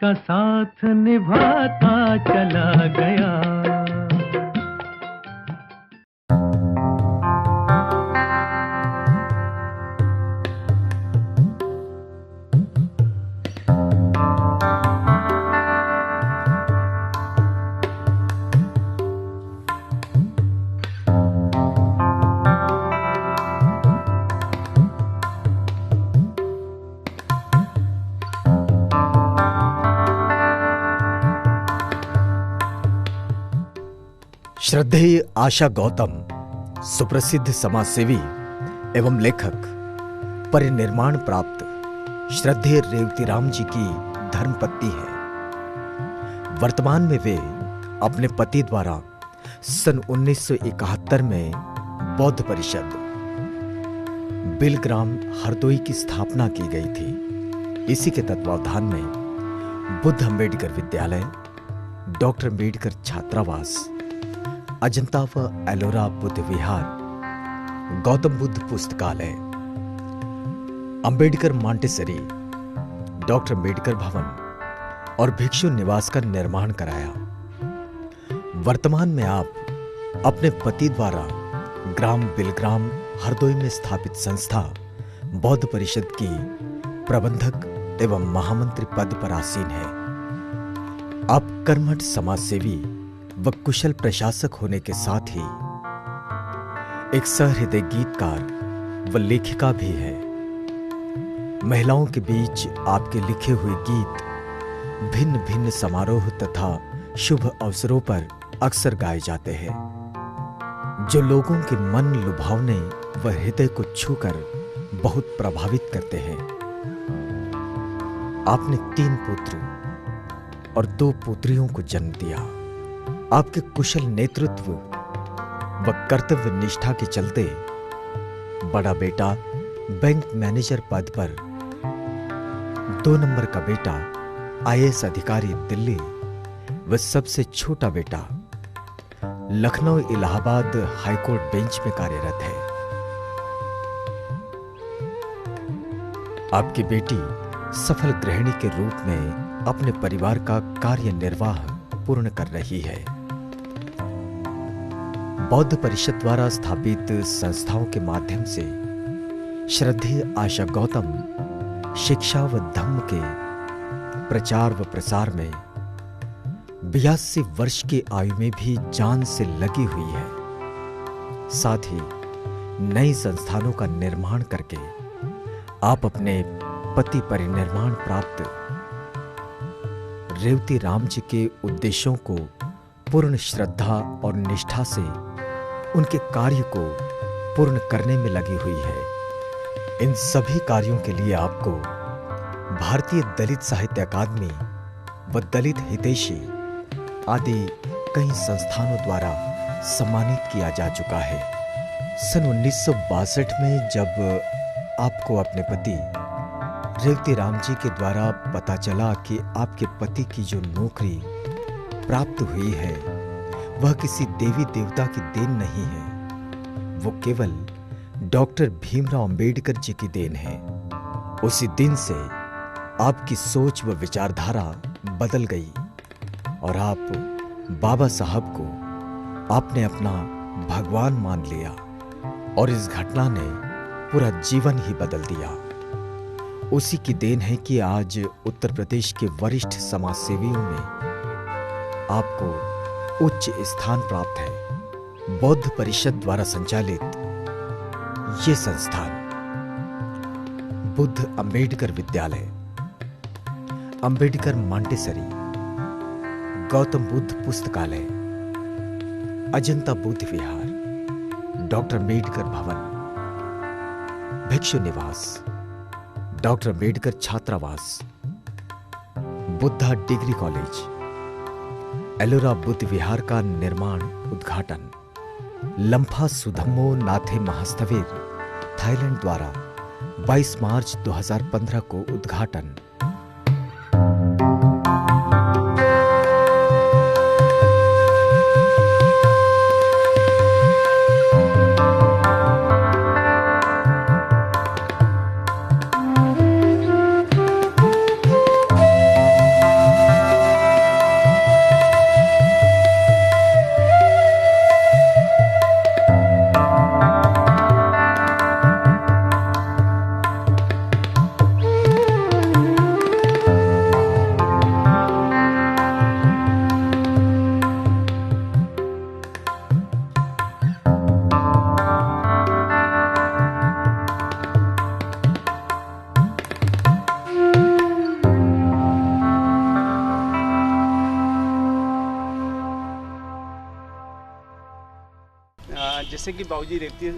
का साथ निभाता चला गया। श्रद्धेय आशा गौतम सुप्रसिद्ध समाजसेवी एवं लेखक, परिनिर्माण प्राप्त श्रद्धेय रेवतीराम जी की धर्मपत्नी है। वर्तमान में वे अपने पति द्वारा सन 1971 में बौद्ध परिषद बिलग्राम हरदोई की स्थापना की गई थी। इसी के तत्वावधान में बुद्ध अम्बेडकर विद्यालय, डॉक्टर अम्बेडकर छात्रावास, अजंता व एलोरा बुद्ध विहार, गौतम बुद्ध पुस्तकालय, अंबेडकर मॉन्टेसरी, डॉक्टर अम्बेडकर भवन और भिक्षु निवास का निर्माण कराया। वर्तमान में आप अपने पति द्वारा ग्राम बिलग्राम हरदोई में स्थापित संस्था बौद्ध परिषद की प्रबंधक एवं महामंत्री पद पर आसीन है। आप कर्मठ समाजसेवी व कुशल प्रशासक होने के साथ ही एक सहृदय गीतकार व लेखिका भी है। महिलाओं के बीच आपके लिखे हुए गीत भिन्न भिन्न समारोह तथा शुभ अवसरों पर अक्सर गाए जाते हैं, जो लोगों के मन लुभावने व हृदय को छूकर बहुत प्रभावित करते हैं। आपने 3 पुत्र और 2 पुत्रियों को जन्म दिया। आपके कुशल नेतृत्व व कर्तव्य निष्ठा के चलते बड़ा बेटा बैंक मैनेजर पद पर, 2 नंबर का बेटा आईएएस अधिकारी दिल्ली व सबसे छोटा बेटा लखनऊ इलाहाबाद हाईकोर्ट बेंच में कार्यरत है। आपकी बेटी सफल गृहिणी के रूप में अपने परिवार का कार्य निर्वाह पूर्ण कर रही है। बौद्ध परिषद द्वारा स्थापित संस्थाओं के माध्यम से श्रद्धेय आशा गौतम शिक्षा व धम्म के प्रचार व प्रसार में 82 वर्ष की आयु में भी जान से लगी हुई है। साथ ही नई संस्थानों का निर्माण करके आप अपने पति परिनिर्माण प्राप्त रेवतीराम जी के उद्देश्यों को पूर्ण श्रद्धा और निष्ठा से उनके कार्य को पूर्ण करने में लगी हुई है। इन सभी कार्यों के लिए आपको भारतीय दलित साहित्य अकादमी व दलित हितैषी आदि कई संस्थानों द्वारा सम्मानित किया जा चुका है। सन 1962 में जब आपको अपने पति रेवतीराम जी के द्वारा पता चला कि आपके पति की जो नौकरी प्राप्त हुई है वह किसी देवी देवता की देन नहीं है, वो केवल डॉक्टर भीमराव अंबेडकर जी की देन है। उसी दिन से आपकी सोच व विचारधारा बदल गई और आप बाबा साहब को आपने अपना भगवान मान लिया और इस घटना ने पूरा जीवन ही बदल दिया। उसी की देन है कि आज उत्तर प्रदेश के वरिष्ठ समाजसेवियों में आपको उच्च स्थान प्राप्त है। बौद्ध परिषद द्वारा संचालित ये संस्थान बुद्ध अम्बेडकर विद्यालय, अंबेडकर मॉन्टेसरी, गौतम बुद्ध पुस्तकालय, अजंता बुद्ध विहार, डॉक्टर अम्बेडकर भवन, भिक्षु निवास, डॉक्टर अम्बेडकर छात्रावास, बुद्धा डिग्री कॉलेज, एलोरा बुद्ध विहार का निर्माण उद्घाटन, लम्फा सुधम्मो नाथे महास्थविर थाईलैंड द्वारा 22 मार्च 2015 को उद्घाटन। जैसे कि बाबूजी रेवती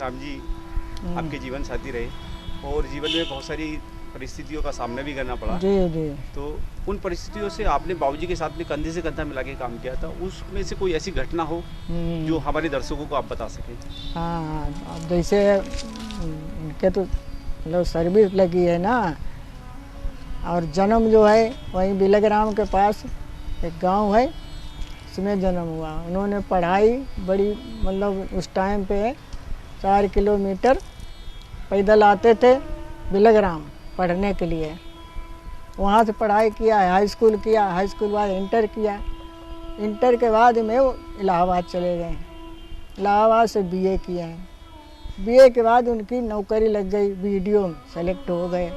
राम जी आपके जीवन साथी रहे और जीवन में बहुत सारी परिस्थितियों का सामना भी करना पड़ा। जी जी। तो उन परिस्थितियों से आपने बाबूजी के साथ में कंधे से कंधा मिला के काम किया था, उसमें से कोई ऐसी घटना हो जो हमारे दर्शकों को आप बता सकें। हाँ, अब जैसे उनके तो मतलब सर्विस लगी है ना, और जन्म जो है वहीं बिलग्राम के पास एक गांव है, उसमें जन्म हुआ। उन्होंने पढ़ाई बड़ी मतलब उस टाइम पे 4 किलोमीटर पैदल आते थे बिलग्राम पढ़ने के लिए। वहाँ से पढ़ाई किया, हाई स्कूल किया, हाई स्कूल बाद इंटर किया। इंटर के बाद में वो इलाहाबाद चले गए, इलाहाबाद से बीए किए हैं। बीए के बाद उनकी नौकरी लग गई, बीडीओ में सेलेक्ट हो गए।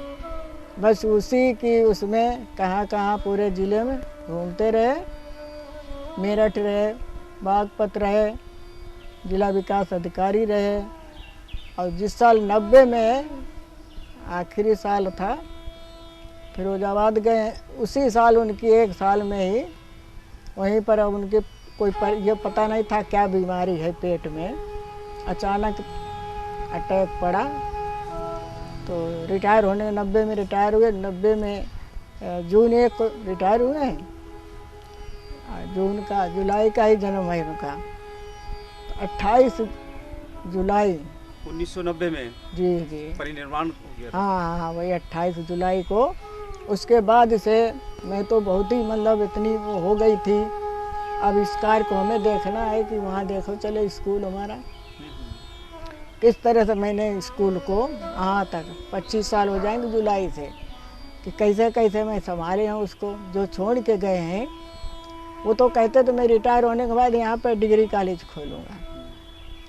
बस उसी की उसमें कहाँ कहाँ पूरे ज़िले में घूमते रहे। मेरठ रहे, बागपत रहे, जिला विकास अधिकारी रहे। और जिस साल 90 में आखिरी साल था, फिरोजाबाद गए। उसी साल उनकी 1 साल में ही वहीं पर अब उनके कोई ये पता नहीं था क्या बीमारी है पेट में, अचानक अटैक पड़ा। तो रिटायर होने 90 में रिटायर हुए। 90 में जून 1 को रिटायर हुए हैं। जुलाई का ही जन्म है उनका, 28 जुलाई 1990 में जी जी परिनिर्वाण हो गया था। हाँ हाँ, वही 28 जुलाई को। उसके बाद से मैं तो बहुत ही मतलब इतनी वो हो गई थी। अब इस कार्य को हमें देखना है कि वहाँ देखो चले स्कूल हमारा किस तरह से मैंने स्कूल को यहाँ तक 25 साल हो जाएंगे जुलाई से, कि कैसे कैसे मैं संभाले हूँ उसको। जो छोड़ के गए हैं वो तो कहते थे मैं रिटायर होने के बाद यहाँ पर डिग्री कॉलेज खोलूँगा,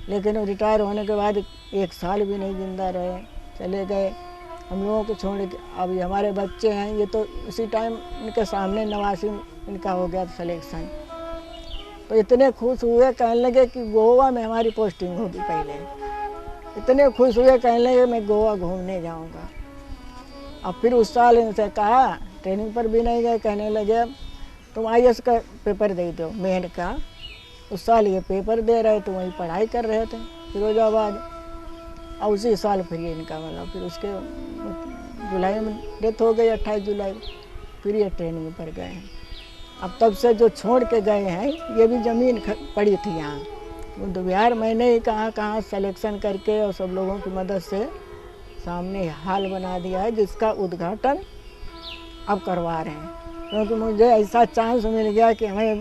लेकिन वो रिटायर होने के बाद 1 साल भी नहीं जिंदा रहे, चले गए। हम लोगों को छोड़ के अब ये हमारे बच्चे हैं, ये तो उसी टाइम इनके सामने 89 इनका हो गया सिलेक्शन। तो इतने खुश हुए, कहने लगे कि गोवा में हमारी पोस्टिंग होगी पहले। इतने खुश हुए, कहने लगे मैं गोवा घूमने जाऊंगा। अब फिर उस साल इनसे कहा, ट्रेनिंग पर भी नहीं गए, कहने लगे तुम IAS का पेपर दे दो मेन का। उस साल ये पेपर दे रहे थे, वहीं पढ़ाई कर रहे थे फिरोजाबाद। और उसी साल फिर ये इनका मतलब फिर उसके जुलाई में डेथ हो गई, 28 जुलाई। फिर ये ट्रेनिंग पर गए हैं। अब तब से जो छोड़ के गए हैं, ये भी ज़मीन पड़ी थी यहाँ बुद्ध विहार। मैंने ही कहाँ कहाँ सलेक्शन करके और सब लोगों की मदद से सामने हाल बना दिया है, जिसका उद्घाटन अब करवा रहे हैं। क्योंकि मुझे ऐसा चांस मिल गया कि हमें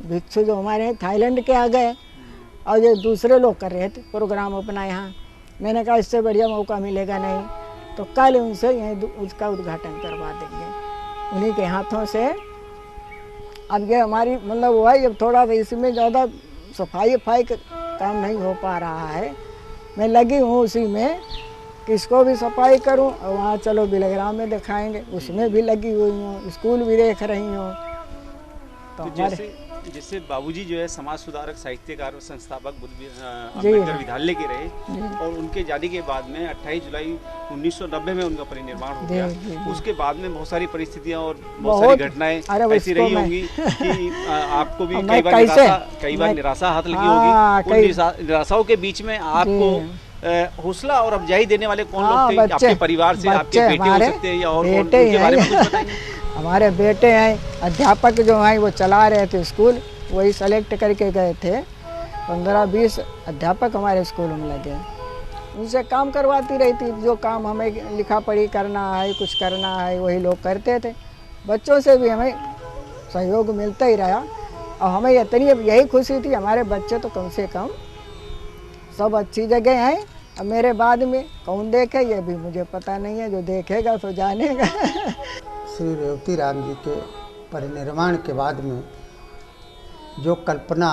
भिक्षु जो हमारे हैं थाईलैंड के आ गए और ये दूसरे लोग कर रहे थे प्रोग्राम अपना यहाँ। मैंने कहा इससे बढ़िया मौका मिलेगा नहीं, तो कल उनसे यहीं उसका उद्घाटन करवा देंगे उन्हीं के हाथों से। अब ये हमारी मतलब हुआ है, अब थोड़ा सा इसमें ज़्यादा सफाई का काम नहीं हो पा रहा है। मैं लगी हूँ उसी में, किसको भी सफाई करूँ और वहाँ चलो बिलग्राम में दिखाएंगे, उसमें भी लगी हुई हूँ, स्कूल भी देख रही हूँ। तो जैसे बाबूजी जो है समाज सुधारक, साहित्यकार और संस्थापक अम्बेडकर विद्यालय के रहे और उनके जाने के बाद में 28 जुलाई 1990 में उनका परिनिर्वाण हो गया। उसके बाद में बहुत सारी परिस्थितियां और बहुत सारी घटनाएं ऐसी रही होंगी कि आपको भी कई बार निराशा हाथ लगी होगी। उन निराशाओं के बीच में आपको हौसला और अफजाई देने वाले कौन लोग थे? आपके परिवार से आपके बेटे हो सकते हैं या और उनके बारे में कुछ बताइए। हमारे बेटे हैं, अध्यापक जो हैं वो चला रहे थे स्कूल, वही सेलेक्ट करके गए थे। 15-20 अध्यापक हमारे स्कूल में लगे, उनसे काम करवाती रही थी। जो काम हमें लिखा पढ़ी करना है, कुछ करना है, वही लोग करते थे। बच्चों से भी हमें सहयोग मिलता ही रहा और हमें इतनी यही खुशी थी हमारे बच्चे तो कम से कम सब अच्छी जगह हैं। अब मेरे बाद में कौन देखे ये भी मुझे पता नहीं है, जो देखेगा तो जानेगा। श्री रेवती राम जी के परिनिर्वाण के बाद में जो कल्पना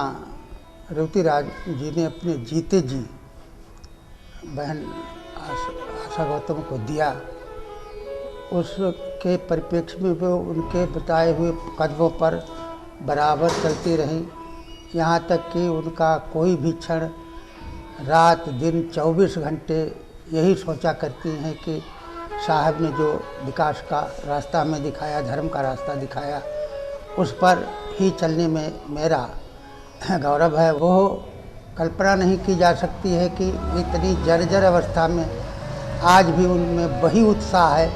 रेवती राम जी ने अपने जीते जी बहन आशा गौतम को दिया, उसके परिप्रेक्ष्य में वो उनके बताए हुए कदमों पर बराबर चलती रहीं। यहाँ तक कि उनका कोई भी क्षण रात दिन 24 घंटे यही सोचा करती हैं कि साहब ने जो विकास का रास्ता में दिखाया, धर्म का रास्ता दिखाया, उस पर ही चलने में मेरा गौरव है। वो कल्पना नहीं की जा सकती है कि इतनी जर्जर अवस्था में आज भी उनमें वही उत्साह है,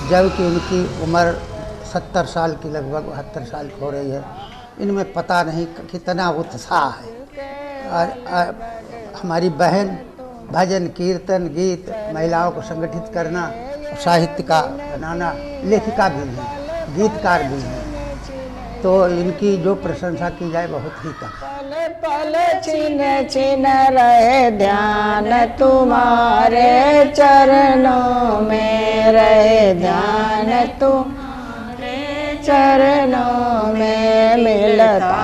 जबकि उनकी उम्र 70 साल की, लगभग 72 साल की हो रही है। इनमें पता नहीं कितना उत्साह है। हमारी बहन भजन कीर्तन गीत, महिलाओं को संगठित करना, साहित्य का बनाना, लेखिका भी हैं, गीतकार भी हैं, तो इनकी जो प्रशंसा की जाए बहुत ही कम। पल पल छिन छिन रहे ध्यान तुम्हारे चरणों में, रहे ध्यान तुम्हारे चरणों में, मिलता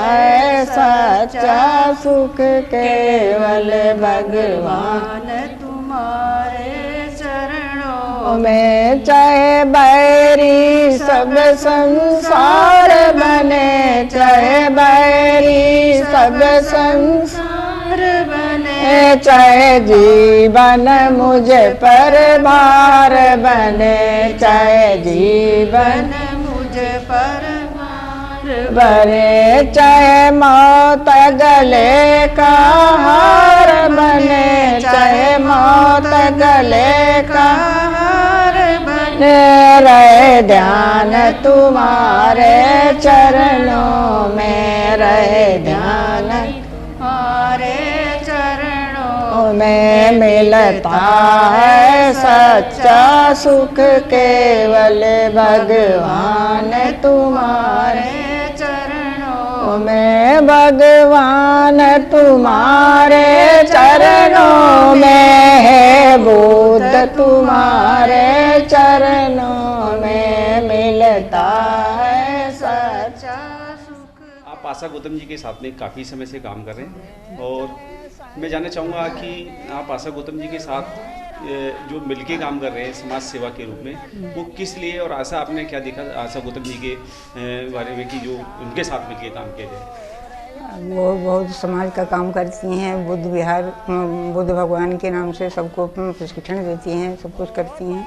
है सच्चा सुख केवल भगवान तुम्हारे चरणों में। चाहे बैरी सब संसार बने, चाहे बैरी सब संसार बने, चाहे जीवन मुझे पर भार बने, चाहे जीवन मुझे पर बने, चाहे मौत गले का हार बने, चाहे मौत गले का हार बने, रहे ध्यान तुम्हारे चरणों में, रहे ध्यान तुम्हारे चरणों में, मिलता है सच्चा सुख केवल भगवान तुम्हारे में, भगवान तुम्हारे चरणों में है, बुद्ध तुम्हारे चरणों में, मिलता है सच्चा सुख। आप आशा गौतम जी के साथ में काफ़ी समय से काम कर रहे हैं, और मैं जानना चाहूँगा कि आप आशा गौतम जी के साथ जो मिलके काम कर रहे हैं समाज सेवा के रूप में, वो किस लिए, और आशा आपने क्या देखा आशा गौतम जी के बारे में कि जो उनके साथ मिलके काम किए थे? वो बहुत समाज का काम करती हैं, बुद्ध विहार, बुद्ध भगवान के नाम से सबको प्रशिक्षण देती हैं, सब कुछ करती हैं।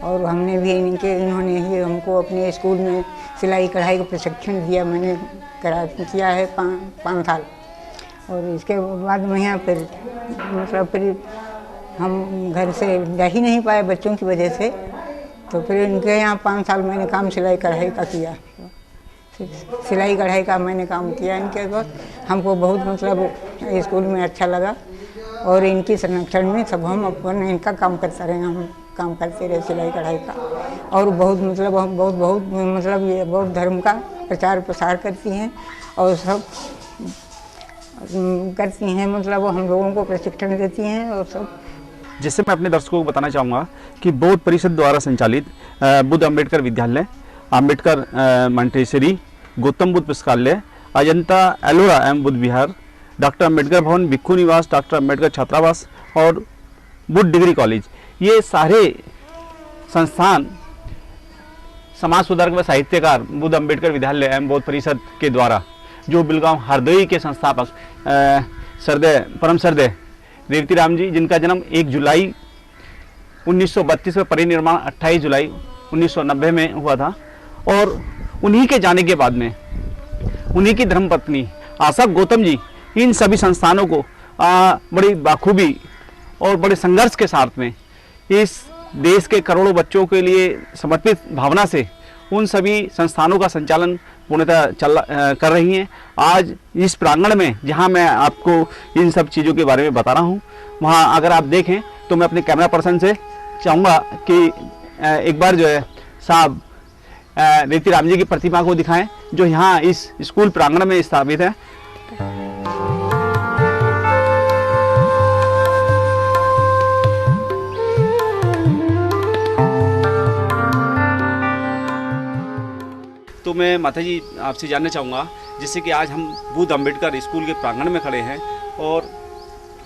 और हमने भी इन्होंने ही हमको अपने स्कूल में सिलाई कढ़ाई का प्रशिक्षण दिया, मैंने किया है 5 साल। और इसके बाद मैं यहाँ फिर हम घर से जा ही नहीं पाए बच्चों की वजह से, तो फिर इनके यहाँ 5 साल मैंने काम सिलाई कढ़ाई का किया। सिलाई कढ़ाई का मैंने काम किया इनके बाद, हमको बहुत स्कूल में अच्छा लगा, और इनकी संरक्षण में सब हम अपन इनका काम करते रहे, हम काम करते रहे सिलाई कढ़ाई का। और बहुत ये बौद्ध धर्म का प्रचार प्रसार करती हैं, और सब करती हैं, हम लोगों को प्रशिक्षण देती हैं और सब। जिससे मैं अपने दर्शकों को बताना चाहूँगा कि बौद्ध परिषद द्वारा संचालित बुद्ध अम्बेडकर विद्यालय, अम्बेडकर मंटेश्वरी, गौतम बुद्ध पुस्तकालय, अजंता एलोरा एवं बुद्ध विहार, डॉक्टर अम्बेडकर भवन, भिक्खु निवास, डॉक्टर अम्बेडकर छात्रावास और बुद्ध डिग्री कॉलेज, ये सारे संस्थान समाज सुधारक व साहित्यकार बुद्ध अम्बेडकर विद्यालय एवं बौद्ध परिषद के द्वारा, जो बिलगांव हरदोई के संस्थापक परम श्रद्धेय रेवती राम जी, जिनका जन्म 1 जुलाई 1932 में, परिनिर्माण 28 जुलाई 1990 में हुआ था, और उन्हीं के जाने के बाद में उन्हीं की धर्मपत्नी आशा गौतम जी इन सभी संस्थानों को बड़ी बाखूबी और बड़े संघर्ष के साथ में इस देश के करोड़ों बच्चों के लिए समर्पित भावना से उन सभी संस्थानों का संचालन पूर्णतः कर रही हैं। आज इस प्रांगण में जहां मैं आपको इन सब चीज़ों के बारे में बता रहा हूं, वहां अगर आप देखें तो मैं अपने कैमरा पर्सन से चाहूँगा कि एक बार जो है साहब रेवती राम जी की प्रतिमा को दिखाएं, जो यहाँ इस स्कूल प्रांगण में स्थापित है। तो मैं माता जी आपसे जानना चाहूँगा, जैसे कि आज हम बुद्ध अम्बेडकर स्कूल के प्रांगण में खड़े हैं, और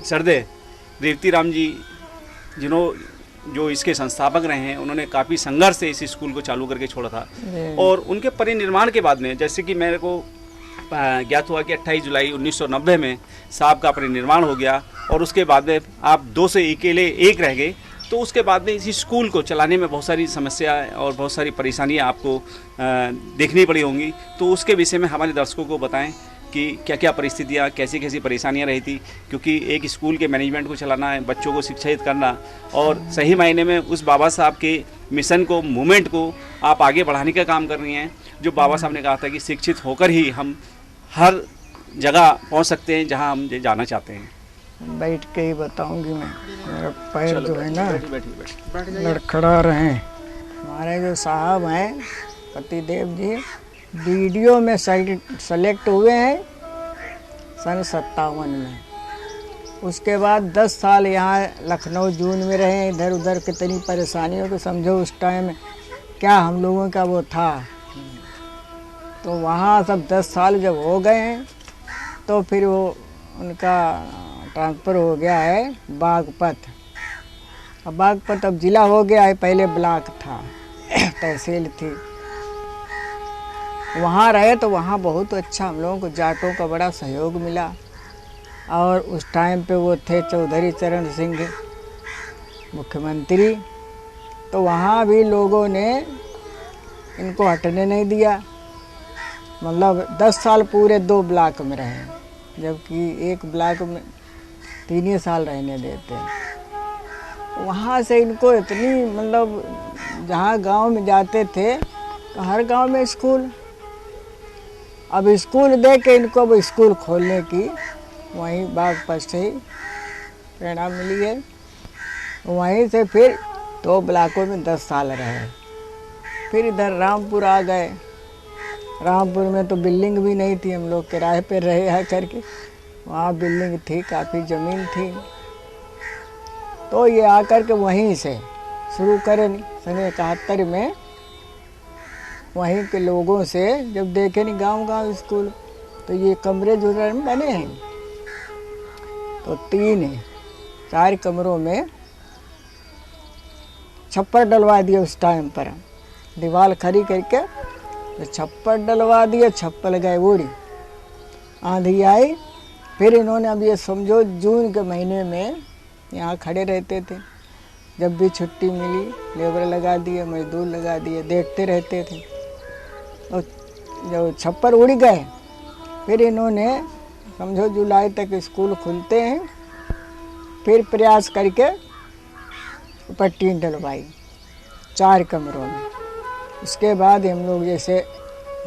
श्रद्धेय रेवती राम जी जो इसके संस्थापक रहे हैं, उन्होंने काफ़ी संघर्ष से इस स्कूल को चालू करके छोड़ा था, और उनके परिनिर्माण के बाद में, जैसे कि मेरे को ज्ञात हुआ कि 28 जुलाई 1990 में साहब का परिनिर्माण हो गया, और उसके बाद में आप 2 से अकेले 1 रह गए, तो उसके बाद में इस स्कूल को चलाने में बहुत सारी समस्याएं और बहुत सारी परेशानियां आपको देखनी पड़ी होंगी। तो उसके विषय में हमारे दर्शकों को बताएं कि क्या क्या परिस्थितियाँ, कैसी कैसी परेशानियाँ रही थी, क्योंकि एक स्कूल के मैनेजमेंट को चलाना है, बच्चों को शिक्षित करना, और सही मायने में उस बाबा साहब के मिशन को, मूवमेंट को आप आगे बढ़ाने का काम कर रही हैं। जो बाबा साहब ने कहा था कि शिक्षित होकर ही हम हर जगह पहुंच सकते हैं जहां हम जाना चाहते हैं। बैठ के ही बताऊंगी मैं, मेरा पैर जो है ना बैठिए। लड़खड़ा रहे हैं। हमारे जो साहब हैं पतिदेव जी वीडियो में सेलेक्ट हुए हैं सन 57 में। उसके बाद 10 साल यहाँ लखनऊ जून में रहे, इधर उधर कितनी परेशानियों को समझो। उस टाइम क्या हम लोगों का वो था, तो वहाँ सब 10 साल जब हो गए हैं तो फिर वो उनका ट्रांसफ़र हो गया है बागपत। अब बागपत अब ज़िला हो गया है, पहले ब्लॉक था, तहसील थी। वहाँ रहे तो वहाँ बहुत अच्छा हम लोगों को जाटों का बड़ा सहयोग मिला। और उस टाइम पे वो थे चौधरी चरण सिंह मुख्यमंत्री, तो वहाँ भी लोगों ने इनको हटने नहीं दिया। मतलब 10 साल पूरे 2 ब्लॉक में रहे, जबकि एक ब्लॉक में 3 ही साल रहने देते। वहाँ से इनको इतनी मतलब जहाँ गांव में जाते थे तो हर गांव में स्कूल, अब स्कूल देख के इनको अब स्कूल खोलने की वहीं बागपत से ही प्रेरणा मिली है। वहीं से फिर 2 ब्लॉकों में 10 साल रहे। फिर इधर रामपुर आ गए। रामपुर में तो बिल्डिंग भी नहीं थी, हम लोग किराए पे रहे है करके। वहाँ बिल्डिंग थी, काफ़ी ज़मीन थी। तो ये आकर के वहीं से शुरू करें सन 71 में। वहीं के लोगों से जब देखे नहीं गांव स्कूल, तो ये कमरे जो बने हैं तो 3 हैं, 4 कमरों में छप्पर डलवा दिए। उस टाइम पर दीवार खड़ी करके तो छप्पर डलवा दिए, छप्पर गए उड़ी, आंधी आई। फिर इन्होंने अब ये समझो जून के महीने में यहाँ खड़े रहते थे, जब भी छुट्टी मिली लेबर लगा दिए, मजदूर लगा दिए, देखते रहते थे। और जब छप्पर उड़ गए फिर इन्होंने समझो जुलाई तक स्कूल खुलते हैं, फिर प्रयास करके ऊपर टीन डलवाई 4 कमरों में। उसके बाद हम लोग जैसे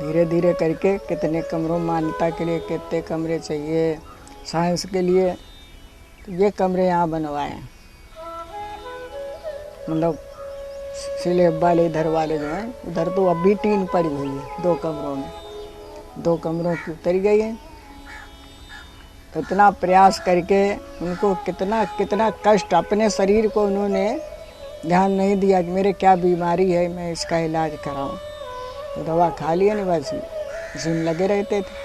धीरे धीरे करके कितने कमरों, मान्यता के लिए कितने कमरे चाहिए, साइंस के लिए, तो ये कमरे यहाँ बनवाए। मतलब स्लेब वाले इधर वाले जो हैं, उधर तो अब भी टीन पड़ी हुई है 2 कमरों में, 2 कमरों की उतरी गई है। तो इतना प्रयास करके उनको कितना कितना कष्ट, अपने शरीर को उन्होंने ध्यान नहीं दिया कि मेरे क्या बीमारी है, मैं इसका इलाज कराऊं। तो दवा खा लिए नहीं, बस इसी में लगे रहते थे।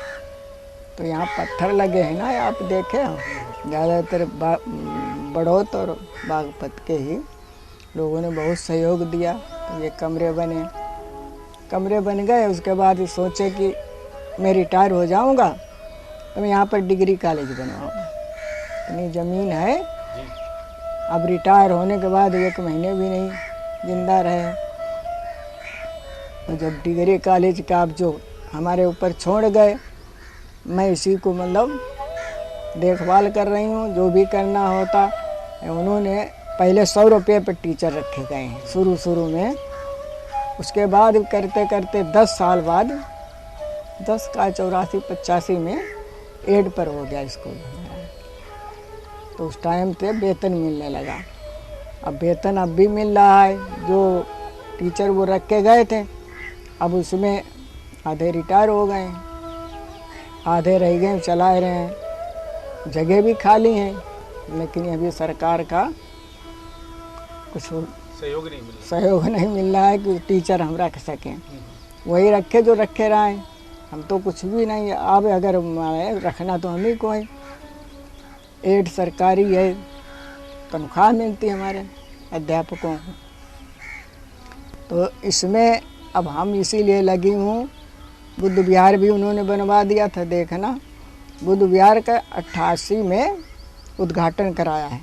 तो यहाँ पत्थर लगे हैं ना, आप देखे हो, ज़्यादातर बड़ौत और बागपत के ही लोगों ने बहुत सहयोग दिया। तो ये कमरे बन गए। उसके बाद सोचे कि मैं रिटायर हो जाऊंगा तो मैं यहाँ पर डिग्री कॉलेज बनवाऊंगा। इतनी ज़मीन है। अब रिटायर होने के बाद 1 महीने भी नहीं जिंदा रहे, तो जब डिग्री कॉलेज का आप जो हमारे ऊपर छोड़ गए, मैं इसी को मतलब देखभाल कर रही हूँ। जो भी करना होता, उन्होंने पहले 100 रुपये पर टीचर रखे गए हैं शुरू में। उसके बाद करते करते 10 साल बाद 10 का 84-85 में 8 पर हो गया स्कूल। तो उस टाइम पे वेतन मिलने लगा। अब वेतन अब भी मिल रहा है। जो टीचर वो रखे गए थे, अब उसमें आधे रिटायर हो गए, आधे रह गए, चला रहे हैं। जगह भी खाली हैं, लेकिन अभी सरकार का कुछ सहयोग नहीं मिल रहा है कि टीचर हम रख सकें। वही रखे जो रखे रहे, हम तो कुछ भी नहीं। अब अगर रखना तो हम ही को है। 8 सरकारी है, तनख्वाह मिलती है हमारे अध्यापकों को। तो इसमें अब हम इसीलिए लगी हूँ। बुद्ध विहार भी उन्होंने बनवा दिया था, देखना। बुद्ध विहार का 88 में उद्घाटन कराया है।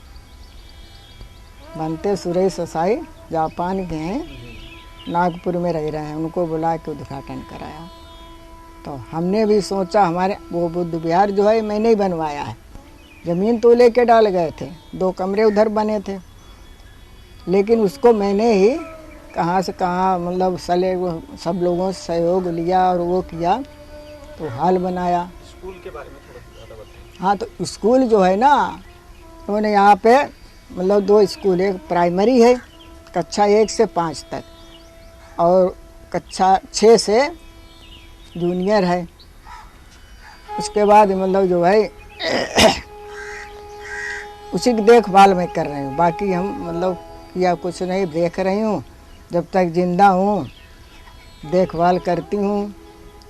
बनते सुरेश साई जापान के हैं, नागपुर में रह रहे हैं, उनको बुला के उद्घाटन कराया। तो हमने भी सोचा हमारे वो बुद्ध विहार जो है मैंने ही बनवाया है। ज़मीन तो लेके डाल गए थे, 2 कमरे उधर बने थे, लेकिन उसको मैंने ही कहाँ से कहाँ मतलब सब लोगों से सहयोग लिया और वो किया तो हाल बनाया। स्कूल के बारे में थोड़ा ज़्यादा बताइए। हाँ, तो स्कूल जो है ना, उन्होंने यहाँ पे मतलब 2 स्कूल, एक प्राइमरी है कक्षा 1 से 5 तक और कक्षा 6 से जूनियर है। उसके बाद मतलब जो है उसी की देखभाल मैं कर रही हूँ, बाकी हम मतलब किया कुछ नहीं, देख रही हूँ जब तक जिंदा हूँ देखभाल करती हूँ।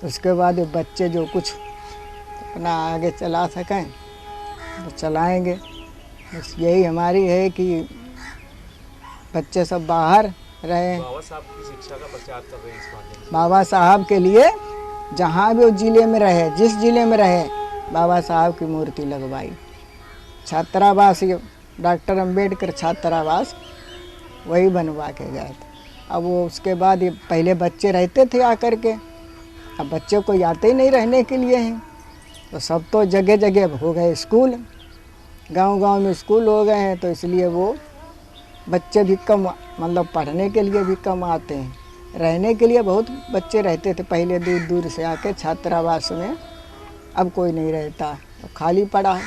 उसके बाद बच्चे जो कुछ अपना आगे चला सकें तो चलाएंगे। बस यही हमारी है कि बच्चे सब बाहर रहें। बाबा साहब की शिक्षा का प्रचार कर रहे हैं इस माध्यम से। बाबा साहब के लिए जहाँ भी वो ज़िले में रहे, जिस ज़िले में रहे, बाबा साहब की मूर्ति लगवाई। छात्रावास, डॉक्टर अंबेडकर छात्रावास वही बनवा के गए थे। अब वो उसके बाद ये पहले बच्चे रहते थे आकर के, अब बच्चे को आते ही नहीं रहने के लिए हैं, तो सब तो जगह जगह हो गए स्कूल, गांव-गांव में स्कूल हो गए हैं, तो इसलिए वो बच्चे भी कम मतलब पढ़ने के लिए भी कम आते हैं। रहने के लिए बहुत बच्चे रहते थे पहले दूर दूर से आके छात्रावास में, अब कोई नहीं रहता, तो खाली पड़ा है।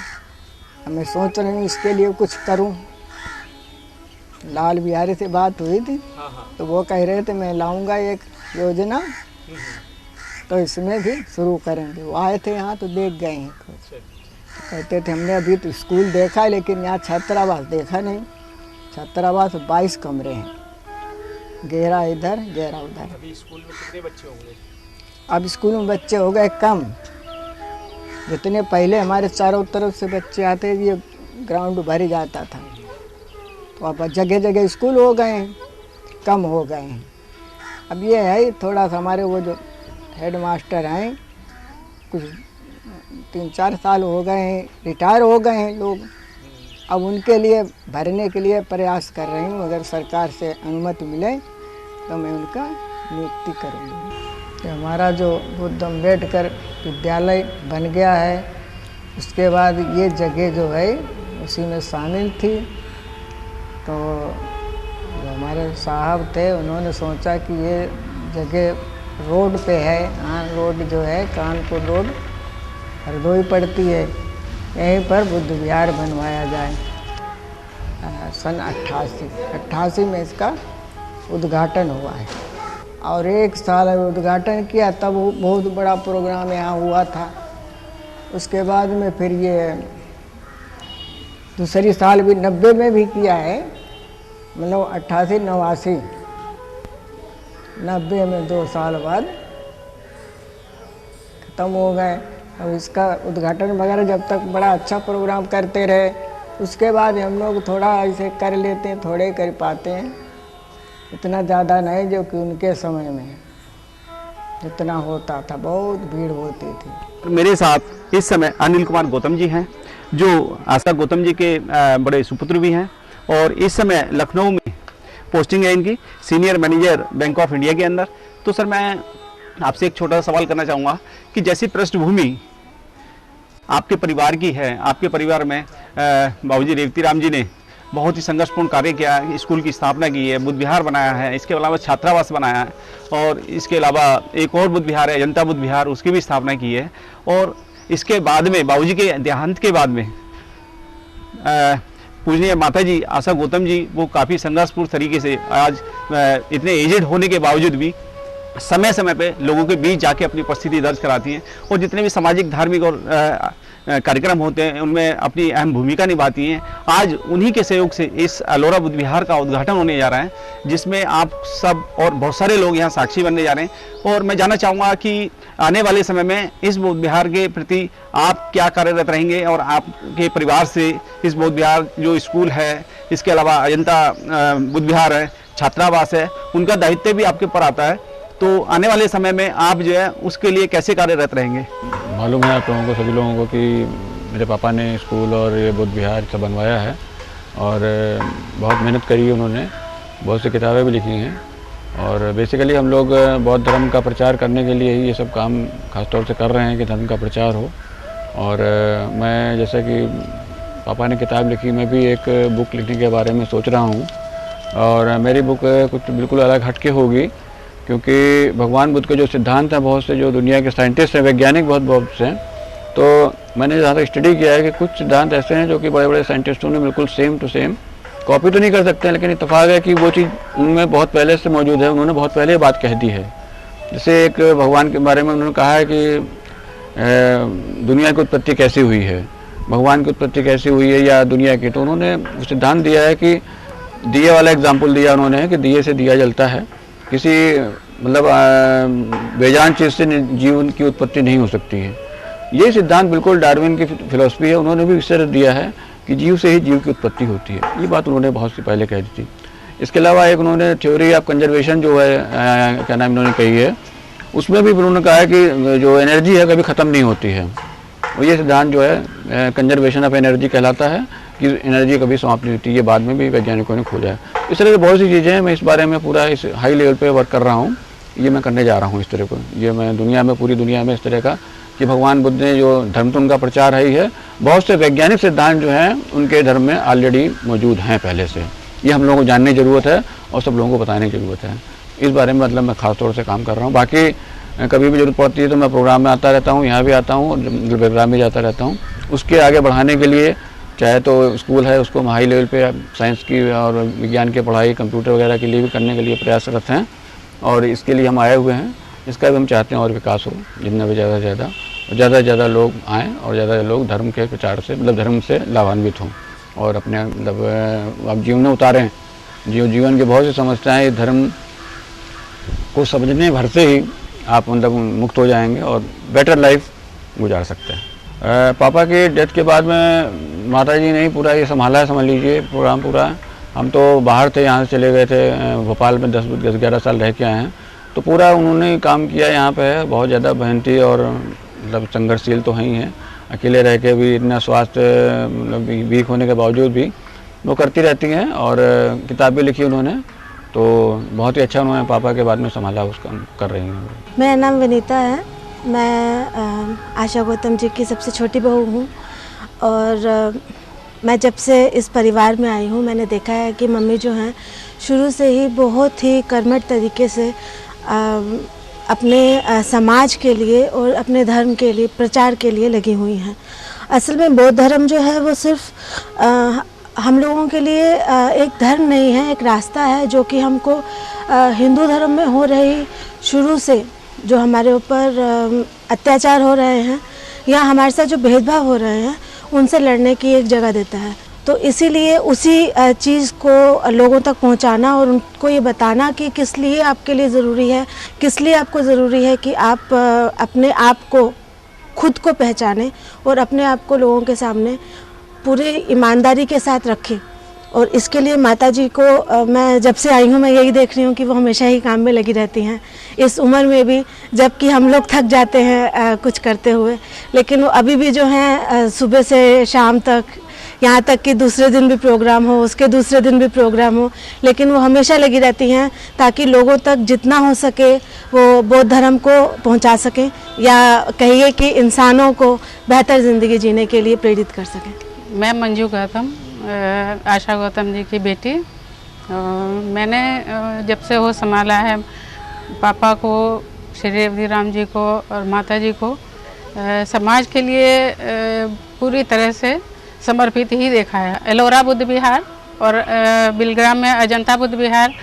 अब मैं सोच रही हूँ इसके लिए कुछ करूँ। लाल बिहारी से बात हुई थी, तो वो कह रहे थे मैं लाऊंगा एक योजना, तो इसमें भी शुरू करेंगे। वो आए थे यहाँ तो देख गए हैं, तो कहते थे हमने अभी तो स्कूल देखा है लेकिन यहाँ छात्रावास देखा नहीं। छात्रावास 22 कमरे हैं, 11 इधर 11 उधर। अभी स्कूल में कितने बच्चे होंगे? अब स्कूल में बच्चे हो गए कम, जितने पहले हमारे चारों तरफ से बच्चे आते ये ग्राउंड भर ही जाता था, तो अब जगह जगह स्कूल हो गए हैं, कम हो गए हैं। अब ये है थोड़ा सा हमारे वो जो हेड मास्टर हैं कुछ 3-4 साल हो गए हैं, रिटायर हो गए हैं लोग, अब उनके लिए भरने के लिए प्रयास कर रही हूँ। अगर सरकार से अनुमति मिले तो मैं उनका नियुक्ति करूँगी। हमारा जो बुद्ध अम्बेडकर विद्यालय बन गया है, उसके बाद ये जगह जो है उसी में शामिल थी। तो जो हमारे साहब थे उन्होंने सोचा कि ये जगह रोड पे है, हाँ रोड जो है कानपुर रोड हरदोई पड़ती है, यहीं पर बुद्ध विहार बनवाया जाए। सन 88 में इसका उद्घाटन हुआ है और 1 साल उद्घाटन किया, तब बहुत बड़ा प्रोग्राम यहाँ हुआ था। उसके बाद में फिर ये दूसरी साल भी 90 में भी किया है, मतलब 88-89 90 में 2 साल बाद ख़त्म हो गए। अब इसका उद्घाटन वगैरह जब तक बड़ा अच्छा प्रोग्राम करते रहे, उसके बाद हम लोग थोड़ा ऐसे कर लेते हैं, थोड़े कर पाते हैं, इतना ज़्यादा नहीं जो कि उनके समय में जितना होता था, बहुत भीड़ होती थी। मेरे साथ इस समय अनिल कुमार गौतम जी हैं, जो आशा गौतम जी के बड़े सुपुत्र भी हैं और इस समय लखनऊ में पोस्टिंग है इनकी, senior manager bank of India के अंदर। तो सर मैं आपसे एक छोटा सा सवाल करना चाहूँगा कि जैसी पृष्ठभूमि आपके परिवार की है, आपके परिवार में बाबूजी रेवती राम जी ने बहुत ही संघर्षपूर्ण कार्य किया है, स्कूल की स्थापना की है, बुद्ध विहार बनाया है, इसके अलावा छात्रावास बनाया है और इसके अलावा एक और बुद्ध विहार है जनता बुद्ध विहार, उसकी भी स्थापना की है। और इसके बाद में बाबूजी के देहांत के बाद में पूजनीय माता जी आशा गौतम जी वो काफ़ी संघर्षपूर्ण तरीके से आज इतने एजेड होने के बावजूद भी समय समय पे लोगों के बीच जाके अपनी उपस्थिति दर्ज कराती हैं और जितने भी सामाजिक धार्मिक और कार्यक्रम होते हैं उनमें अपनी अहम भूमिका निभाती हैं। आज उन्हीं के सहयोग से इस अलोरा बुद्ध विहार का उद्घाटन होने जा रहा है, जिसमें आप सब और बहुत सारे लोग यहाँ साक्षी बनने जा रहे हैं। और मैं जानना चाहूँगा कि आने वाले समय में इस बुद्ध विहार के प्रति आप क्या कार्यरत रहेंगे और आपके परिवार से इस बुद्ध विहार जो स्कूल है, इसके अलावा अजंता बुद्ध विहार है, छात्रावास है, उनका दायित्व भी आपके ऊपर आता है, तो आने वाले समय में आप जो है उसके लिए कैसे कार्यरत रहेंगे? मालूम है आप लोगों को, सभी लोगों को, कि मेरे पापा ने स्कूल और ये बुद्ध विहार सब बनवाया है और बहुत मेहनत करी है उन्होंने, बहुत सी किताबें भी लिखी हैं और बेसिकली हम लोग बौद्ध धर्म का प्रचार करने के लिए ही ये सब काम खास तौर से कर रहे हैं कि धर्म का प्रचार हो। और मैं जैसे कि पापा ने किताब लिखी, मैं भी एक बुक लिखने के बारे में सोच रहा हूँ। और मेरी बुक कुछ बिल्कुल अलग हटके होगी, क्योंकि भगवान बुद्ध के जो सिद्धांत हैं, बहुत से जो दुनिया के साइंटिस्ट हैं, वैज्ञानिक बहुत से हैं, तो मैंने जहाँ तक स्टडी किया है कि कुछ सिद्धांत ऐसे हैं जो कि बड़े बड़े साइंटिस्टों ने बिल्कुल सेम टू सेम कॉपी तो नहीं कर सकते हैं, लेकिन इत्तेफाक है कि वो चीज़ उनमें बहुत पहले से मौजूद है, उन्होंने बहुत पहले बात कह दी है। जैसे एक भगवान के बारे में उन्होंने कहा है कि दुनिया की उत्पत्ति कैसी हुई है, भगवान की उत्पत्ति कैसी हुई है या दुनिया की, तो उन्होंने सिद्धांत दिया है कि दिए वाला एग्जाम्पल दिया उन्होंने कि दिए से दिया जलता है, किसी मतलब बेजान चीज़ से जीवन की उत्पत्ति नहीं हो सकती है। ये सिद्धांत बिल्कुल डार्विन की फिलॉसफी है, उन्होंने भी इससे दिया है कि जीव से ही जीव की उत्पत्ति होती है। ये बात उन्होंने बहुत सी पहले कह दी थी। इसके अलावा एक उन्होंने थ्योरी ऑफ कंजर्वेशन जो है क्या नाम इन्होंने कही है, उसमें भी उन्होंने कहा है कि जो एनर्जी है कभी ख़त्म नहीं होती है। और ये सिद्धांत जो है कंजर्वेशन ऑफ एनर्जी कहलाता है कि एनर्जी कभी समाप्त नहीं होती। ये बाद में भी वैज्ञानिकों ने खोजा है। इस तरह से बहुत सी चीज़ें हैं, मैं इस बारे में पूरा इस हाई लेवल पे वर्क कर रहा हूँ। ये मैं करने जा रहा हूँ इस तरह को, ये मैं दुनिया में, पूरी दुनिया में इस तरह का कि भगवान बुद्ध ने जो धर्म तो उनका प्रचार है ही है, बहुत से वैज्ञानिक सिद्धांत जो हैं उनके धर्म में ऑलरेडी मौजूद हैं पहले से। ये हम लोगों को जानने की ज़रूरत है और सब लोगों को बताने की ज़रूरत है। इस बारे में मतलब मैं ख़ास तौर से काम कर रहा हूँ। बाकी कभी भी ज़रूरत पड़ती है तो मैं प्रोग्राम में आता रहता हूँ, यहाँ भी आता हूँ, प्रोग्राम में जाता रहता हूँ। उसके आगे बढ़ाने के लिए चाहे तो स्कूल है, उसको हम हाई लेवल पे साइंस की और विज्ञान की पढ़ाई, कंप्यूटर वगैरह के लिए भी करने के लिए प्रयासरत हैं। और इसके लिए हम आए हुए हैं, इसका भी हम चाहते हैं और विकास हो, जितना भी ज़्यादा से ज़्यादा लोग आएँ और ज़्यादा लोग धर्म के प्रचार से, मतलब धर्म से लाभान्वित हों और अपने मतलब अब जीवन में उतारें। जीवन की बहुत सी समस्याएँ धर्म को समझने भर से ही आप मतलब मुक्त हो जाएंगे और बेटर लाइफ गुजार सकते हैं। पापा की डेथ के बाद में माताजी ने ही पूरा ये संभाला है, समझ लीजिए प्रोग्राम पूरा। हम तो बाहर थे, यहाँ से चले गए थे, भोपाल में 10-11 साल रह के आए हैं, तो पूरा उन्होंने ही काम किया यहाँ पे। बहुत ज़्यादा मेहनती और मतलब संघर्षशील तो हैं ही हैं, अकेले रह के भी इतना स्वास्थ्य मतलब वीक होने के बावजूद भी वो करती रहती हैं। और किताब भी लिखी उन्होंने, तो बहुत ही अच्छा उन्होंने पापा के बाद में संभाला, उसका कर रही हैं। मेरा नाम विनीता है, मैं आशा गौतम जी की सबसे छोटी बहू हूँ। और मैं जब से इस परिवार में आई हूँ, मैंने देखा है कि मम्मी जो हैं शुरू से ही बहुत ही कर्मठ तरीके से अपने समाज के लिए और अपने धर्म के लिए, प्रचार के लिए लगी हुई हैं। असल में बौद्ध धर्म जो है वो सिर्फ हम लोगों के लिए एक धर्म नहीं है, एक रास्ता है जो कि हमको हिंदू धर्म में हो रही शुरू से जो हमारे ऊपर अत्याचार हो रहे हैं या हमारे साथ जो भेदभाव हो रहे हैं उनसे लड़ने की एक जगह देता है। तो इसीलिए उसी चीज़ को लोगों तक पहुंचाना और उनको ये बताना कि किस लिए आपके लिए ज़रूरी है, किस लिए आपको ज़रूरी है कि आप अपने आप को, खुद को पहचानें और अपने आप को लोगों के सामने पूरे ईमानदारी के साथ रखें। और इसके लिए माताजी को मैं जब से आई हूँ मैं यही देख रही हूँ कि वो हमेशा ही काम में लगी रहती हैं, इस उम्र में भी, जबकि हम लोग थक जाते हैं कुछ करते हुए, लेकिन वो अभी भी जो हैं सुबह से शाम तक, यहाँ तक कि दूसरे दिन भी प्रोग्राम हो, उसके दूसरे दिन भी प्रोग्राम हो, लेकिन वो हमेशा लगी रहती हैं ताकि लोगों तक जितना हो सके वो बौद्ध धर्म को पहुँचा सकें, या कहिए कि इंसानों को बेहतर ज़िंदगी जीने के लिए प्रेरित कर सकें। मैं मंजू गौतम, आशा गौतम जी की बेटी। मैंने जब से वो संभाला है पापा को, श्री रेवती राम जी को और माता जी को समाज के लिए पूरी तरह से समर्पित ही देखा है। एलोरा बुद्ध विहार और बिलग्राम में अजंता बुद्ध विहार,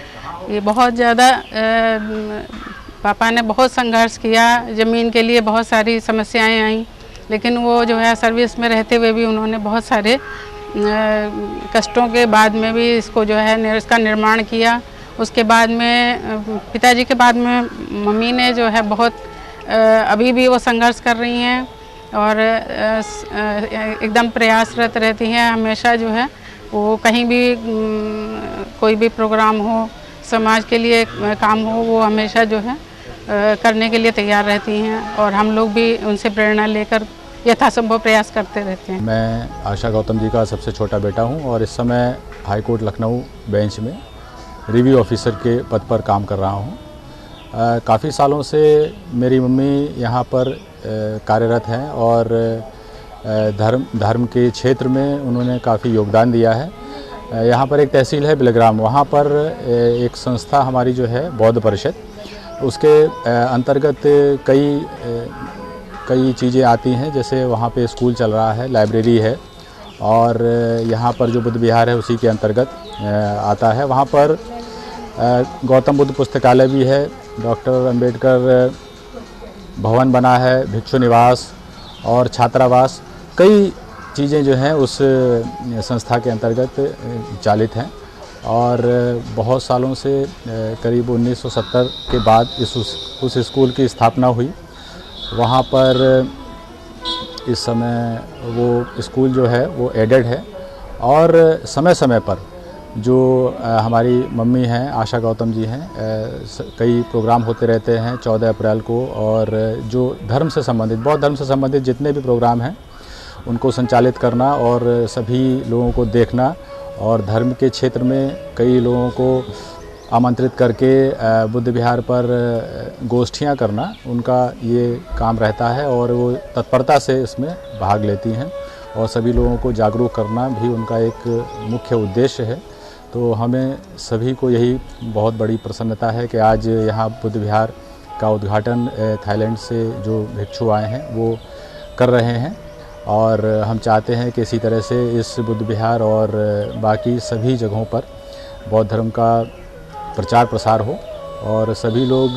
ये बहुत ज़्यादा पापा ने बहुत संघर्ष किया। ज़मीन के लिए बहुत सारी समस्याएं आई, लेकिन वो जो है सर्विस में रहते हुए भी उन्होंने बहुत सारे कष्टों के बाद में भी इसको जो है इसका निर्माण किया। उसके बाद में पिताजी के बाद में मम्मी ने जो है बहुत अभी भी वो संघर्ष कर रही हैं और एकदम प्रयासरत रहती हैं। हमेशा जो है वो कहीं भी कोई भी प्रोग्राम हो, समाज के लिए काम हो, वो हमेशा जो है करने के लिए तैयार रहती हैं और हम लोग भी उनसे प्रेरणा लेकर यथासंभव प्रयास करते रहते हैं। मैं आशा गौतम जी का सबसे छोटा बेटा हूं और इस समय हाई कोर्ट लखनऊ बेंच में रिव्यू ऑफिसर के पद पर काम कर रहा हूँ। काफ़ी सालों से मेरी मम्मी यहाँ पर कार्यरत हैं और धर्म के क्षेत्र में उन्होंने काफ़ी योगदान दिया है। यहाँ पर एक तहसील है बिलग्राम, वहाँ पर एक संस्था हमारी जो है बौद्ध परिषद, उसके अंतर्गत कई चीज़ें आती हैं। जैसे वहाँ पे स्कूल चल रहा है, लाइब्रेरी है, और यहाँ पर जो बुद्ध विहार है उसी के अंतर्गत आता है। वहाँ पर गौतम बुद्ध पुस्तकालय भी है, डॉक्टर अंबेडकर भवन बना है, भिक्षु निवास और छात्रावास, कई चीज़ें जो हैं उस संस्था के अंतर्गत चालित हैं। और बहुत सालों से करीब 1970 के बाद उस स्कूल की स्थापना हुई। वहाँ पर इस समय वो स्कूल जो है वो एडेड है, और समय समय पर जो हमारी मम्मी हैं आशा गौतम जी हैं, कई प्रोग्राम होते रहते हैं 14 अप्रैल को, और जो धर्म से संबंधित, बौद्ध धर्म से संबंधित जितने भी प्रोग्राम हैं उनको संचालित करना और सभी लोगों को देखना, और धर्म के क्षेत्र में कई लोगों को आमंत्रित करके बुद्ध विहार पर गोष्ठियाँ करना, उनका ये काम रहता है और वो तत्परता से इसमें भाग लेती हैं, और सभी लोगों को जागरूक करना भी उनका एक मुख्य उद्देश्य है। तो हमें सभी को यही बहुत बड़ी प्रसन्नता है कि आज यहाँ बुद्ध विहार का उद्घाटन थाईलैंड से जो भिक्षु आए हैं वो कर रहे हैं, और हम चाहते हैं कि इसी तरह से इस बुद्ध विहार और बाकी सभी जगहों पर बौद्ध धर्म का प्रचार प्रसार हो और सभी लोग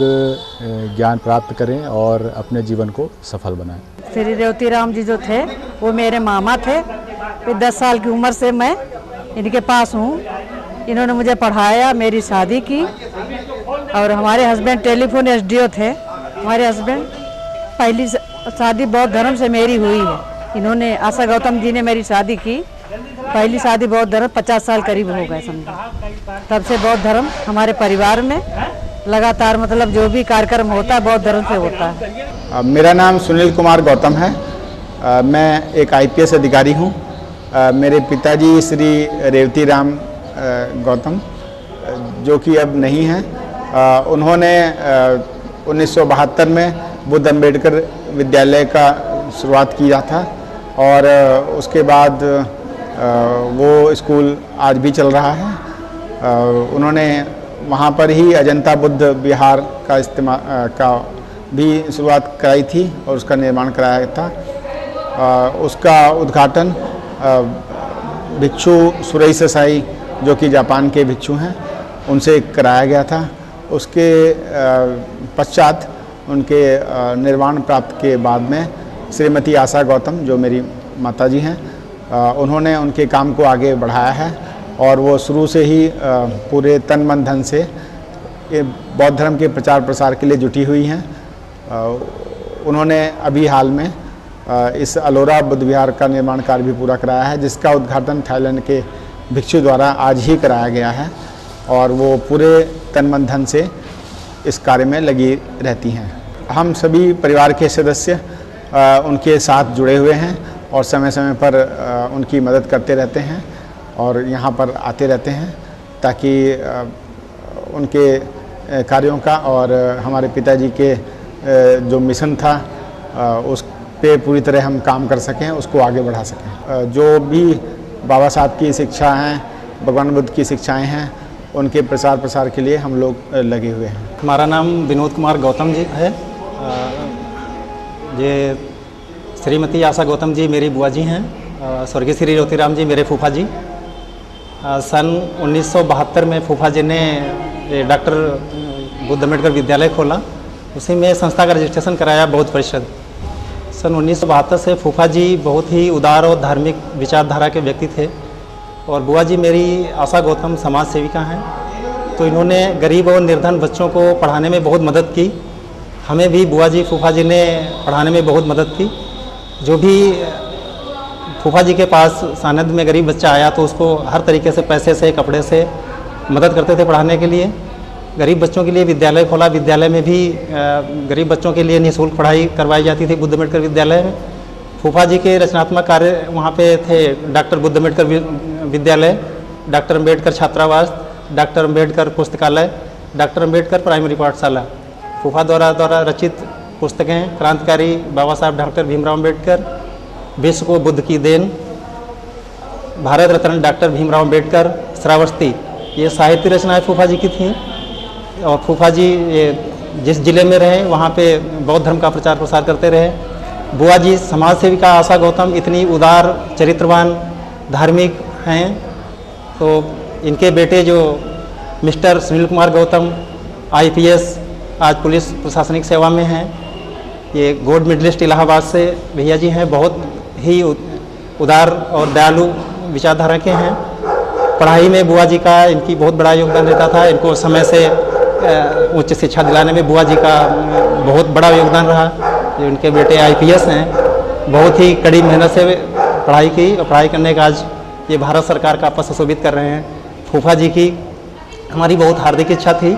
ज्ञान प्राप्त करें और अपने जीवन को सफल बनाएं। श्री रेवती राम जी जो थे वो मेरे मामा थे। फिर 10 साल की उम्र से मैं इनके पास हूँ। इन्होंने मुझे पढ़ाया, मेरी शादी की, और हमारे हस्बैंड टेलीफोन एसडीओ थे। हमारे हस्बैंड पहली शादी बौद्ध धर्म से मेरी हुई है। इन्होंने आशा गौतम जी ने मेरी शादी की, पहली शादी बौद्ध धर्म 50 साल करीब हो गए समझो। तब से बौद्ध धर्म हमारे परिवार में लगातार, मतलब जो भी कार्यक्रम होता है बौद्ध धर्म से होता है। मेरा नाम सुनील कुमार गौतम है। मैं एक IPS अधिकारी हूँ। मेरे पिताजी श्री रेवती राम गौतम, जो कि अब नहीं हैं, उन्होंने 1972 में बुद्ध अम्बेडकर विद्यालय का शुरुआत किया था, और उसके बाद वो स्कूल आज भी चल रहा है। उन्होंने वहाँ पर ही अजंता बुद्ध विहार का भी शुरुआत कराई थी और उसका निर्माण कराया था। उसका उद्घाटन भिक्षु सुरेई ससाई, जो कि जापान के भिक्षु हैं, उनसे कराया गया था। उसके पश्चात उनके निर्वाण प्राप्त के बाद में श्रीमती आशा गौतम, जो मेरी माताजी हैं, उन्होंने उनके काम को आगे बढ़ाया है, और वो शुरू से ही पूरे तन मन धन से बौद्ध धर्म के प्रचार प्रसार के लिए जुटी हुई हैं। उन्होंने अभी हाल में इस अलोरा बुद्ध विहार का निर्माण कार्य भी पूरा कराया है, जिसका उद्घाटन थाईलैंड के भिक्षु द्वारा आज ही कराया गया है, और वो पूरे तन मन धन से इस कार्य में लगी रहती हैं। हम सभी परिवार के सदस्य उनके साथ जुड़े हुए हैं और समय समय पर उनकी मदद करते रहते हैं और यहाँ पर आते रहते हैं, ताकि उनके कार्यों का और हमारे पिताजी के जो मिशन था उस पे पूरी तरह हम काम कर सकें, उसको आगे बढ़ा सकें। जो भी बाबा साहब की शिक्षा हैं, भगवान बुद्ध की शिक्षाएं हैं, उनके प्रचार प्रसार के लिए हम लोग लगे हुए हैं। हमारा नाम विनोद कुमार गौतम जी है। ये श्रीमती आशा गौतम जी मेरी बुआ जी हैं। स्वर्गीय श्री रेवती राम जी मेरे फूफा जी। सन 1972 में फूफा जी ने डॉक्टर बुद्ध अम्बेडकर विद्यालय खोला, उसी में संस्था का रजिस्ट्रेशन कराया बौद्ध परिषद। सन 1972 से फूफा जी बहुत ही उदार और धार्मिक विचारधारा के व्यक्ति थे, और बुआ जी मेरी आशा गौतम समाज सेविका हैं। तो इन्होंने गरीब और निर्धन बच्चों को पढ़ाने में बहुत मदद की। हमें भी बुआ जी फूफा जी ने पढ़ाने में बहुत मदद की। जो भी फूफा जी के पास सानिध्य में गरीब बच्चा आया तो उसको हर तरीके से, पैसे से, कपड़े से मदद करते थे पढ़ाने के लिए। गरीब बच्चों के लिए विद्यालय खोला, विद्यालय में भी गरीब बच्चों के लिए निःशुल्क पढ़ाई करवाई जाती थी बुद्ध अम्बेडकर विद्यालय में। फूफा जी के रचनात्मक कार्य वहाँ पे थे डॉक्टर बुद्ध अम्बेडकर विद्यालय, डॉक्टर अम्बेडकर छात्रावास, डॉक्टर अम्बेडकर पुस्तकालय, डॉक्टर अम्बेडकर प्राइमरी पाठशाला। फूफा द्वारा रचित पुस्तकें क्रांतिकारी बाबा साहब डॉक्टर भीमराव अम्बेडकर, विश्व को बुद्ध की देन, भारत रत्न डॉक्टर भीमराव अम्बेडकर, श्रावस्ती, ये साहित्य रचनाएं फूफा जी की थीं। और फूफा जी जिस जिले में रहे वहाँ पे बौद्ध धर्म का प्रचार प्रसार करते रहे। बुआ जी समाज सेविका आशा गौतम इतनी उदार चरित्रवान धार्मिक हैं, तो इनके बेटे जो मिस्टर सुनील कुमार गौतम IPS आज पुलिस प्रशासनिक सेवा में हैं, ये गोल्ड मेडलिस्ट इलाहाबाद से भैया जी हैं, बहुत ही उदार और दयालु विचारधारा के हैं। पढ़ाई में बुआ जी का इनकी बहुत बड़ा योगदान रहता था। इनको समय से उच्च शिक्षा दिलाने में बुआ जी का बहुत बड़ा योगदान रहा। जो उनके बेटे IPS हैं, बहुत ही कड़ी मेहनत से पढ़ाई की और पढ़ाई करने का आज ये भारत सरकार का पद सुशोभित कर रहे हैं। फूफा जी की हमारी बहुत हार्दिक इच्छा थी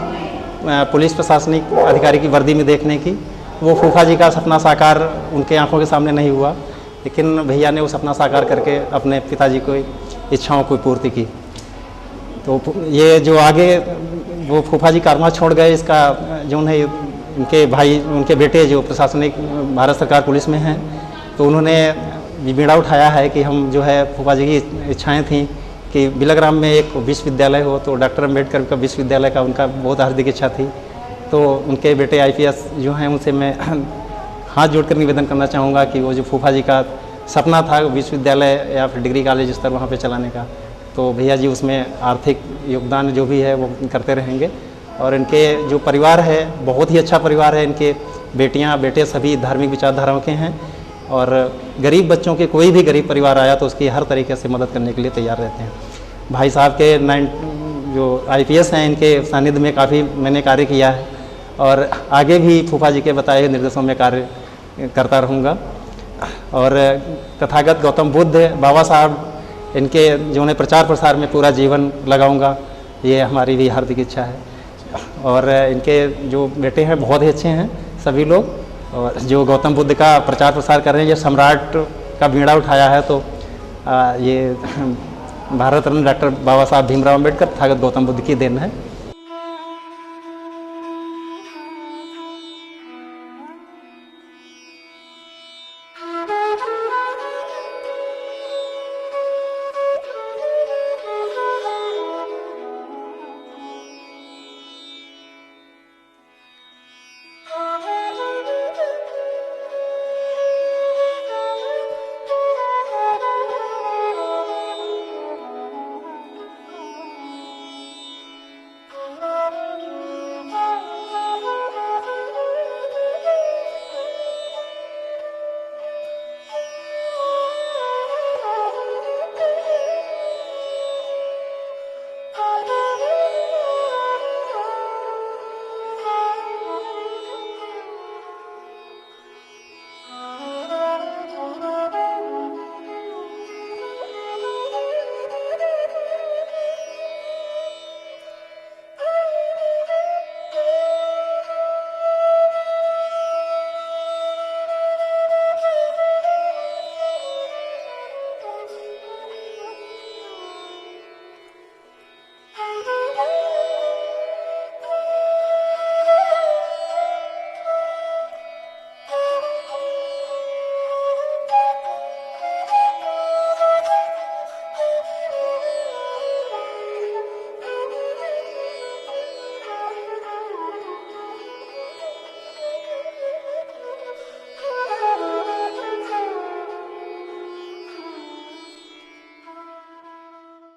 पुलिस प्रशासनिक अधिकारी की वर्दी में देखने की। वो फूफा जी का सपना साकार उनके आंखों के सामने नहीं हुआ, लेकिन भैया ने वो सपना साकार करके अपने पिताजी को इच्छाओं की पूर्ति की। तो ये जो आगे वो फूफा जी कारवा छोड़ गए, इसका जो है उनके भाई, उनके बेटे जो प्रशासनिक भारत सरकार पुलिस में हैं, तो उन्होंने बीड़ा उठाया है कि हम जो है फूफा जी की इच्छाएं थी कि बिलग्राम में एक विश्वविद्यालय हो, तो डॉक्टर अम्बेडकर का विश्वविद्यालय का उनका बहुत हार्दिक इच्छा थी। तो उनके बेटे IPS जो हैं उनसे मैं हाथ जोड़कर निवेदन करना चाहूँगा कि वो जो फूफा जी का सपना था विश्वविद्यालय या फिर डिग्री कॉलेज स्तर वहाँ पे चलाने का, तो भैया जी उसमें आर्थिक योगदान जो भी है वो करते रहेंगे। और इनके जो परिवार है बहुत ही अच्छा परिवार है। इनके बेटियाँ बेटे सभी धार्मिक विचारधाराओं के हैं और गरीब बच्चों के कोई भी गरीब परिवार आया तो उसकी हर तरीके से मदद करने के लिए तैयार रहते हैं। भाई साहब के जो IPS हैं, इनके सानिध्य में काफ़ी मैंने कार्य किया है और आगे भी फूफा जी के बताए हुए निर्देशों में कार्य करता रहूँगा। और तथागत गौतम बुद्ध बाबा साहब, इनके जो उन्हें प्रचार प्रसार में पूरा जीवन लगाऊंगा, ये हमारी भी हार्दिक इच्छा है। और इनके जो बेटे हैं बहुत ही अच्छे हैं सभी लोग, और जो गौतम बुद्ध का प्रचार प्रसार कर रहे हैं, ये सम्राट का बीड़ा उठाया है, तो ये भारत रत्न डॉक्टर बाबा साहब भीमराव अम्बेडकर तथागत गौतम बुद्ध की देन है।